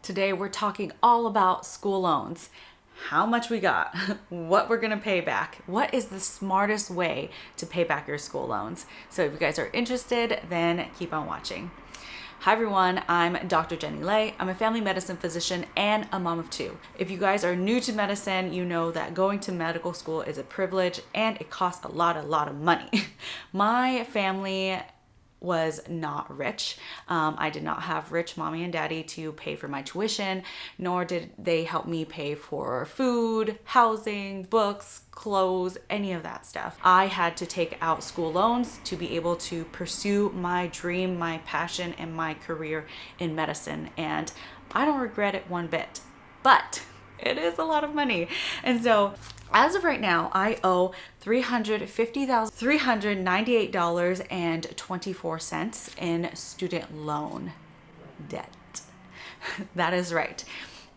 Today we're talking all about school loans, how much we got, what we're gonna pay back, what is the smartest way to pay back your school loans. So if you guys are interested, then keep on watching. Hi everyone, I'm Dr. Jenny Lay. I'm a family medicine physician and a mom of two. If you guys are new to medicine, you know that going to medical school is a privilege and it costs a lot of money. My family was not rich. I did not have rich mommy and daddy to pay for my tuition, nor did they help me pay for food, housing, books, clothes, any of that stuff. I had to take out school loans to be able to pursue my dream, my passion, and my career in medicine. And I don't regret it one bit, but it is a lot of money. And so as of right now, I owe $398.24 in student loan debt. That is right.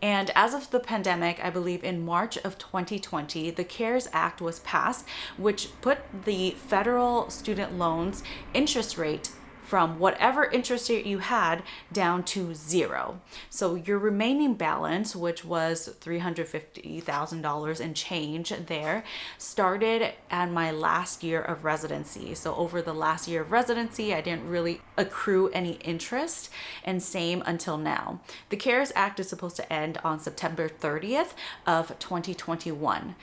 And as of the pandemic, I believe in March of 2020, the CARES Act was passed, which put the federal student loans interest rate from whatever interest rate you had down to zero. So your remaining balance, which was $350,000 and change there, started at my last year of residency. So over the last year of residency, I didn't really accrue any interest, and same until now. The CARES Act is supposed to end on September 30th of 2021.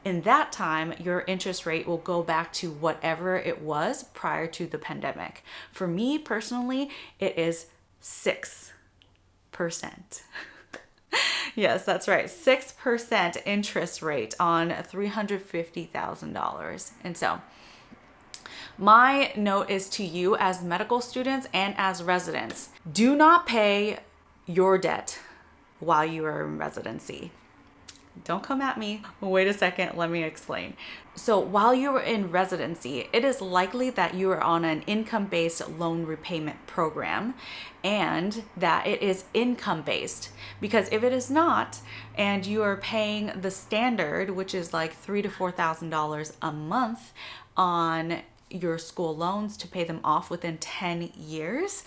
In that time, your interest rate will go back to whatever it was prior to the pandemic. For me personally, it is 6%. Yes, that's right. 6% interest rate on $350,000. And so my note is to you as medical students and as residents, do not pay your debt while you are in residency. Don't come at me. Wait a second, let me explain. So while you are in residency, it is likely that you are on an income-based loan repayment program and that it is income-based. Because if it is not, and you are paying the standard, which is like $3,000 to $4,000 a month on your school loans to pay them off within 10 years,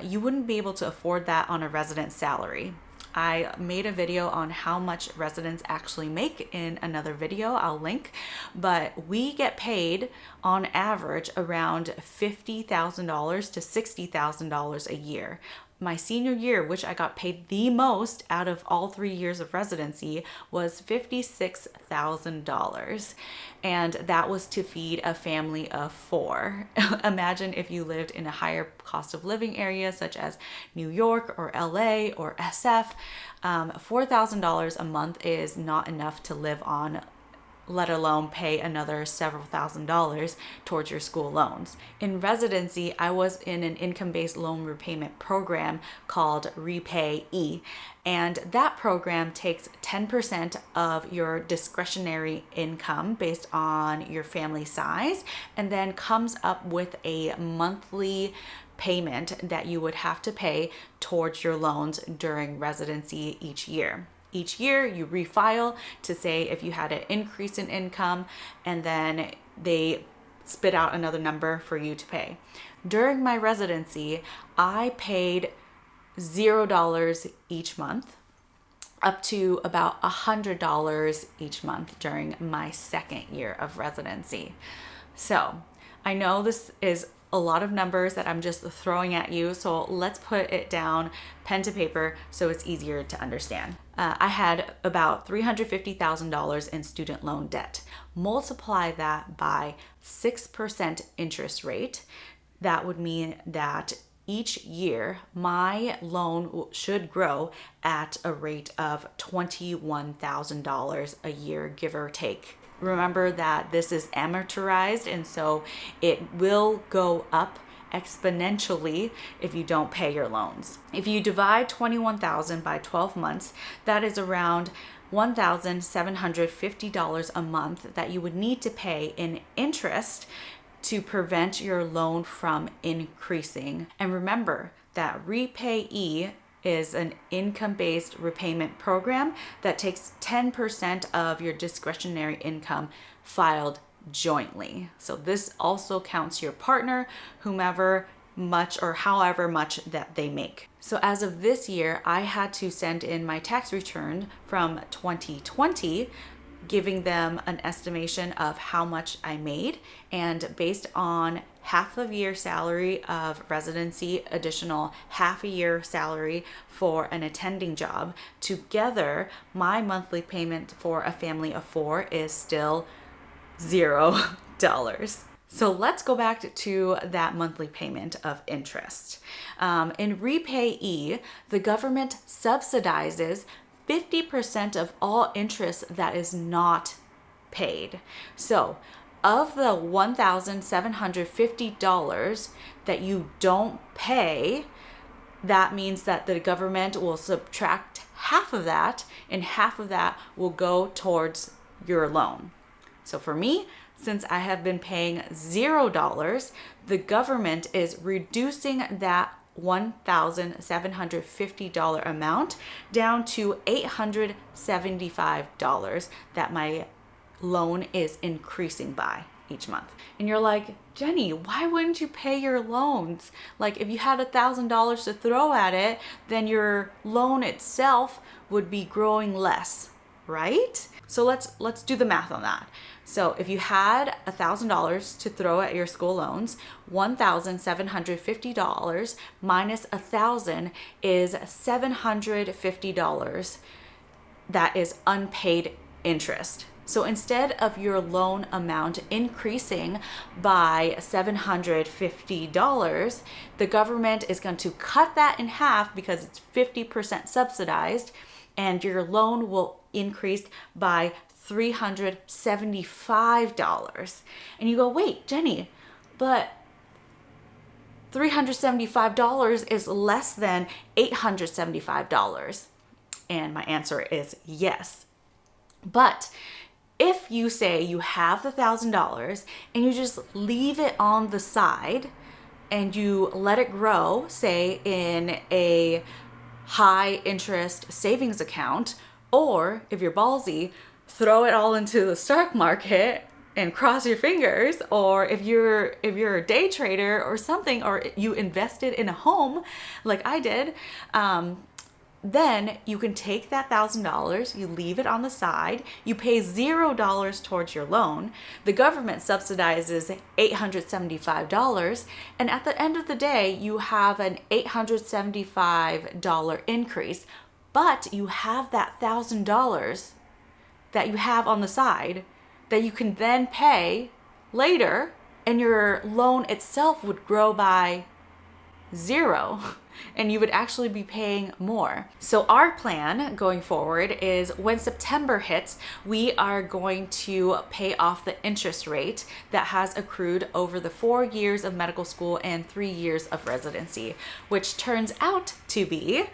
you wouldn't be able to afford that on a resident salary. I made a video on how much residents actually make in another video, I'll link, but we get paid on average around $50,000 to $60,000 a year. My senior year, which I got paid the most out of all 3 years of residency, was $56,000. And that was to feed a family of 4. Imagine if you lived in a higher cost of living area such as New York or LA or SF. $4,000 a month is not enough to live on, let alone pay another several $1,000s towards your school loans. In residency, I was in an income-based loan repayment program called REPAYE, and that program takes 10% of your discretionary income based on your family size, and then comes up with a monthly payment that you would have to pay towards your loans during residency each year. Each year you refile to say if you had an increase in income, and then they spit out another number for you to pay. During my residency, I paid $0 each month, up to about $100 each month during my second year of residency. So I know this is a lot of numbers that I'm just throwing at you, so let's put it down pen to paper so it's easier to understand. I had about $350,000 in student loan debt. Multiply that by 6% interest rate. That would mean that each year my loan should grow at a rate of $21,000 a year, give or take. Remember that this is amortized, and so it will go up exponentially if you don't pay your loans. If you divide 21,000 by 12 months, that is around $1,750 a month that you would need to pay in interest to prevent your loan from increasing. And remember that REPAYE is an income-based repayment program that takes 10% of your discretionary income filed jointly. So this also counts your partner, whomever much or however much that they make. So as of this year, I had to send in my tax return from 2020, giving them an estimation of how much I made, and based on half a year salary of residency, additional half a year salary for an attending job, together my monthly payment for a family of 4 is still $0. So let's go back to that monthly payment of interest. In REPAYE, the government subsidizes 50% of all interest that is not paid. So of the $1,750 that you don't pay, that means that the government will subtract half of that, and half of that will go towards your loan. So for me, since I have been paying $0, the government is reducing that $1,750 amount down to $875 that my loan is increasing by each month. And you're like, Jenny, why wouldn't you pay your loans? Like, if you had $1,000 to throw at it, then your loan itself would be growing less, right? So let's do the math on that. So if you had $1,000 to throw at your school loans, $1,750 minus $1,000 is $750 that is unpaid interest. So instead of your loan amount increasing by $750, the government is going to cut that in half because it's 50% subsidized, and your loan will increase by $375. And you go, wait, Jenny, but $375 is less than $875. And my answer is yes. But if you say you have the $1,000 and you just leave it on the side and you let it grow, say in a high interest savings account, or if you're ballsy, throw it all into the stock market and cross your fingers, or if you're a day trader or something, or you invested in a home like I did, then you can take that $1,000, you leave it on the side, you pay $0 towards your loan, the government subsidizes $875, and at the end of the day, you have an $875 increase, but you have that $1,000 that you have on the side that you can then pay later, and your loan itself would grow by 0, and you would actually be paying more. So our plan going forward is when September hits, we are going to pay off the interest rate that has accrued over the 4 years of medical school and 3 years of residency, which turns out to be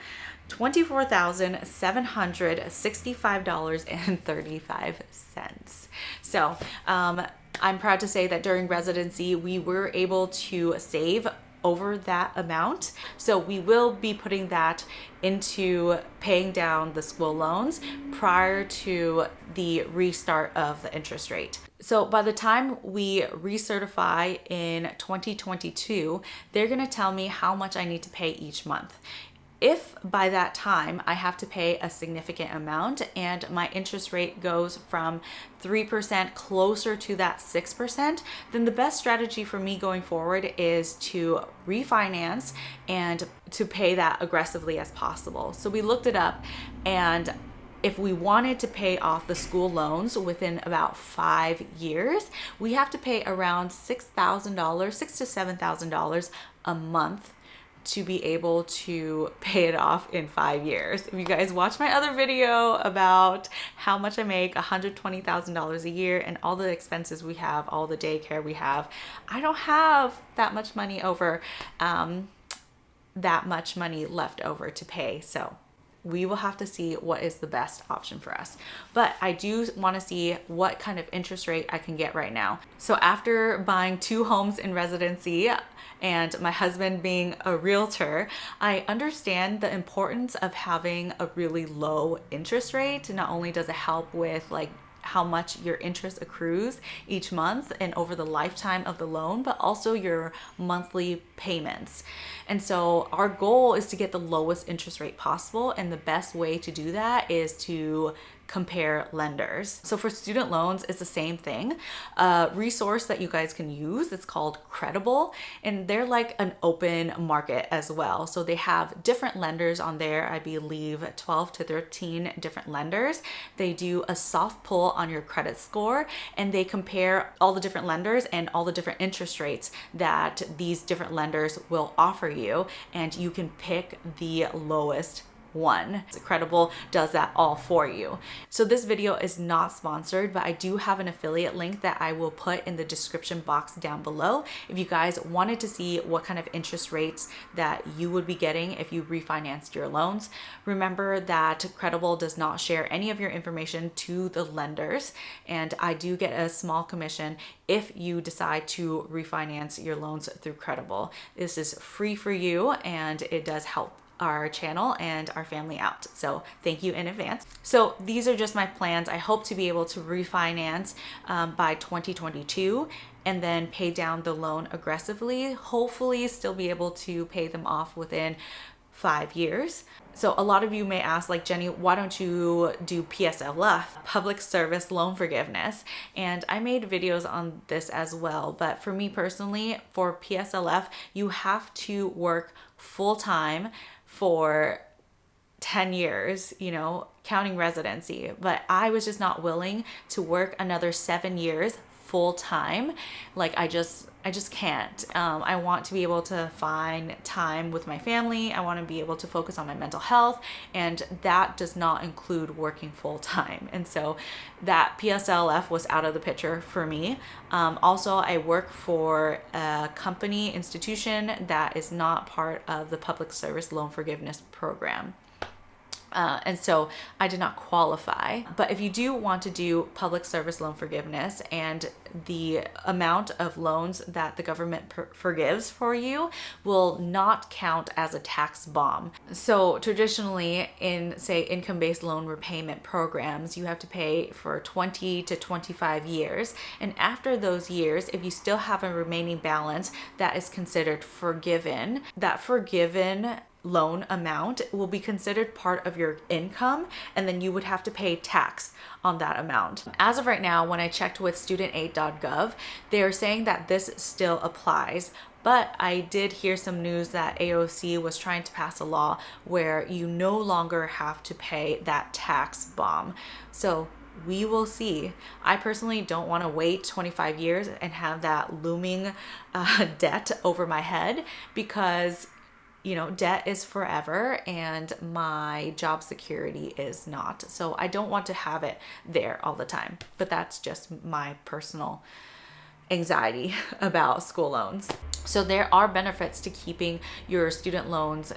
$24,765.35. So I'm proud to say that during residency, we were able to save over that amount. So we will be putting that into paying down the school loans prior to the restart of the interest rate. So by the time we recertify in 2022, they're going to tell me how much I need to pay each month. If by that time I have to pay a significant amount and my interest rate goes from 3% closer to that 6%, then the best strategy for me going forward is to refinance and to pay that aggressively as possible. So we looked it up, and if we wanted to pay off the school loans within about 5 years, we have to pay around $6,000, $6,000 to $7,000 a month to be able to pay it off in 5 years. If you guys watch my other video about how much I make, $120,000 a year, and all the expenses we have, all the daycare we have, I don't have that much money over, that much money left over to pay. So we will have to see what is the best option for us. But I do want to see what kind of interest rate I can get right now. So after buying 2 homes in residency and my husband being a realtor, I understand the importance of having a really low interest rate. Not only does it help with like how much your interest accrues each month and over the lifetime of the loan, but also your monthly payments. And so our goal is to get the lowest interest rate possible. And the best way to do that is to compare lenders. So for student loans, it's the same thing. A resource that you guys can use, it's called Credible, and they're like an open market as well. So they have different lenders on there, I believe 12 to 13 different lenders. They do a soft pull on your credit score, and they compare all the different lenders and all the different interest rates that these different lenders will offer you, and you can pick the lowest one. Credible does that all for you. So this video is not sponsored, but I do have an affiliate link that I will put in the description box down below if you guys wanted to see what kind of interest rates that you would be getting if you refinanced your loans. Remember that Credible does not share any of your information to the lenders, and I do get a small commission if you decide to refinance your loans through Credible. This is free for you, and it does help our channel and our family out. So thank you in advance. So these are just my plans. I hope to be able to refinance by 2022 and then pay down the loan aggressively. Hopefully still be able to pay them off within 5 years. So a lot of you may ask, like, Jenny, why don't you do PSLF, public service loan forgiveness? And I made videos on this as well. But for me personally, for PSLF, you have to work full-time for 10 years, you know, counting residency. But I was just not willing to work another 7 years full time. Like I just can't. I want to be able to find time with my family. I want to be able to focus on my mental health, and that does not include working full time. And so that PSLF was out of the picture for me. Also, I work for a company institution that is not part of the public service loan forgiveness program. And so I did not qualify. But if you do want to do public service loan forgiveness, and the amount of loans that the government forgives for you will not count as a tax bomb. So traditionally in, say, income-based loan repayment programs, you have to pay for 20 to 25 years. And after those years, if you still have a remaining balance that is considered forgiven, that forgiven loan amount will be considered part of your income, and then you would have to pay tax on that amount. As of right now, when I checked with studentaid.gov, they are saying that this still applies. But I did hear some news that AOC was trying to pass a law where you no longer have to pay that tax bomb. So we will see. I personally don't want to wait 25 years and have that looming debt over my head, because you know, debt is forever and my job security is not. So I don't want to have it there all the time. But that's just my personal anxiety about school loans. So there are benefits to keeping your student loans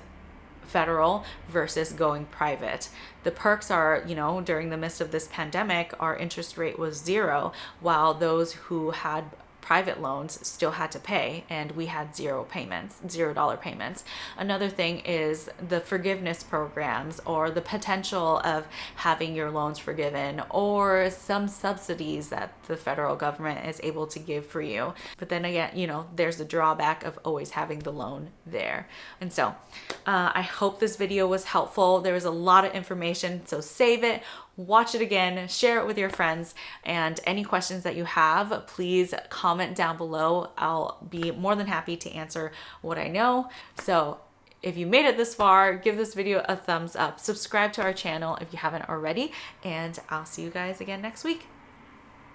federal versus going private. The perks are, you know, during the midst of this pandemic, our interest rate was 0, while those who had private loans still had to pay, and we had $0 payments. Another thing is the forgiveness programs, or the potential of having your loans forgiven, or some subsidies that the federal government is able to give for you. But then again, you know, there's the drawback of always having the loan there. And so I hope this video was helpful. There was a lot of information, so save it, watch it again, share it with your friends, and any questions that you have, please comment down below. I'll be more than happy to answer what I know. So if you made it this far, give this video a thumbs up, subscribe to our channel if you haven't already, and I'll see you guys again next week.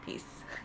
Peace.